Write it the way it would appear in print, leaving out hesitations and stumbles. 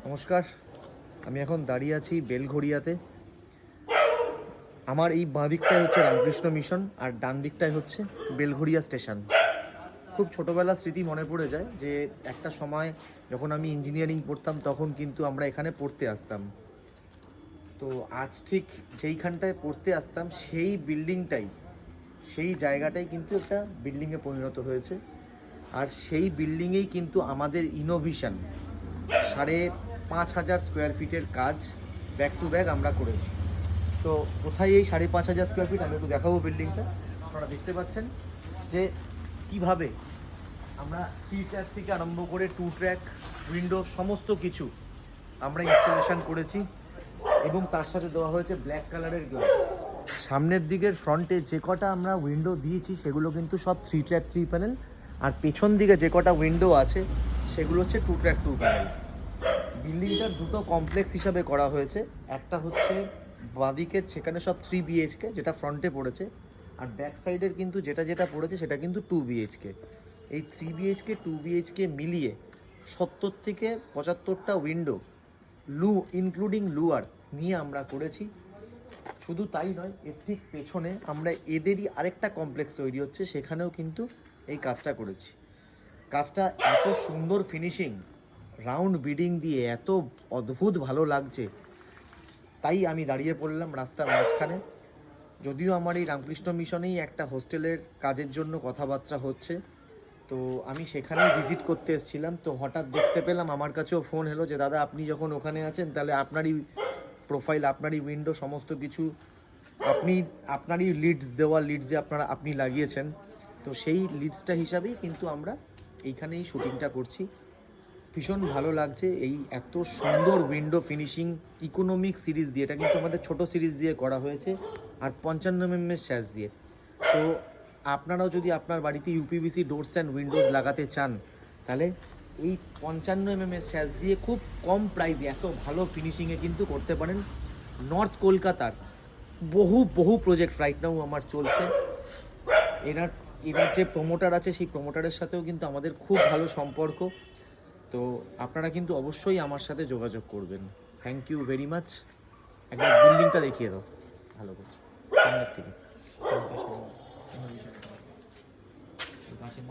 নমস্কার, আমি এখন দাঁড়িয়ে আছি বেলঘড়িয়াতে। আমার এই বাঁ দিকটাই হচ্ছে রামকৃষ্ণ মিশন আর ডান দিকটাই হচ্ছে বেলঘড়িয়া স্টেশন। খুব ছোটোবেলার স্মৃতি মনে পড়ে যায় যে একটা সময় যখন আমি ইঞ্জিনিয়ারিং পড়তাম তখন কিন্তু আমরা এখানে পড়তে আসতাম। তো আজ ঠিক যেইখানটায় পড়তে আসতাম সেই বিল্ডিংটাই, সেই জায়গাটাই কিন্তু একটা বিল্ডিংয়ে পরিণত হয়েছে। আর সেই বিল্ডিংয়েই কিন্তু আমাদের ইনোভেশন 5,500 স্কোয়ার ফিটের কাজ ব্যাক টু ব্যাক আমরা করেছি। তো কোথায় এই 5,500 স্কোয়ার ফিট, আমি একটু দেখাবো বিল্ডিংটা। আপনারা দেখতে পাচ্ছেন যে কিভাবে আমরা 3 ট্র্যাক থেকে আরম্ভ করে 2 ট্র্যাক উইন্ডো সমস্ত কিছু আমরা ইনস্টলেশন করেছি এবং তার সাথে দেওয়া হয়েছে ব্ল্যাক কালারের গ্লাস। সামনের দিকের ফ্রন্টে যে কটা আমরা উইন্ডো দিয়েছি সেগুলো কিন্তু সব 3 ট্র্যাক 3 প্যানেল, আর পেছন দিকে যে কটা উইন্ডো আছে সেগুলো হচ্ছে 2 ট্র্যাক 2 প্যানেল। বিল্ডিংটার দুটো কমপ্লেক্স হিসাবে করা হয়েছে। একটা হচ্ছে বাঁদিকের, সেখানে সব 3 BHK যেটা ফ্রন্টে পড়েছে, আর ব্যাক সাইডের কিন্তু যেটা পড়েছে সেটা কিন্তু 2 BHK। এই 3 BHK 2 BHK মিলিয়ে 70 থেকে 75টা উইন্ডো ইনক্লুডিং লুয়ার নিয়ে আমরা করেছি। শুধু তাই নয়, এর ঠিক পেছনে আমরা এদেরই আরেকটা কমপ্লেক্স তৈরি হচ্ছে, সেখানেও কিন্তু এই কাজটা করেছি। কাজটা এত সুন্দর ফিনিশিং, রাউন্ড বিডিং দিয়ে এত অদ্ভুত ভালো লাগছে, তাই আমি দাঁড়িয়ে পড়লাম রাস্তার মাঝখানে। যদিও আমার এই রামকৃষ্ণ মিশনেই একটা হোস্টেলের কাজের জন্য কথাবার্তা হচ্ছে, তো আমি সেখানেই ভিজিট করতে এসেছিলাম। তো হঠাৎ দেখতে পেলাম, আমার কাছেও ফোন এলো যে দাদা আপনি যখন ওখানে আছেন তাহলে আপনারই প্রোফাইল, আপনারই উইন্ডো সমস্ত কিছু আপনারই লিডস যে আপনি লাগিয়েছেন। তো সেই লিডসটা হিসাবেই কিন্তু আমরা এইখানেই শুটিংটা করছি। ভীষণ ভালো লাগছে এই এত সুন্দর উইন্ডো ফিনিশিং ইকোনমিক সিরিজ দিয়ে। এটা কিন্তু আমাদের ছোট সিরিজ দিয়ে করা হয়েছে আর 55 mm স্যাশ দিয়ে। তো আপনারাও যদি আপনার বাড়িতে ইউপিভিসি ডোরস অ্যান্ড উইন্ডোজ লাগাতে চান তাহলে এই 55 mm স্যাশ দিয়ে খুব কম প্রাইসে এত ভালো ফিনিশিংয়ে কিন্তু করতে পারেন। নর্থ কলকাতার বহু প্রজেক্ট রাইট নাও আমার চলছে। এনার যে প্রমোটার আছে সেই প্রমোটারের সাথেও কিন্তু আমাদের খুব ভালো সম্পর্ক। তো আপনারা কিন্তু অবশ্যই আমার সাথে যোগাযোগ করবেন। Thank you very much. একবার বিল্ডিংটা দেখিয়ে দাও ভালো করে সামনের থেকে। গাছের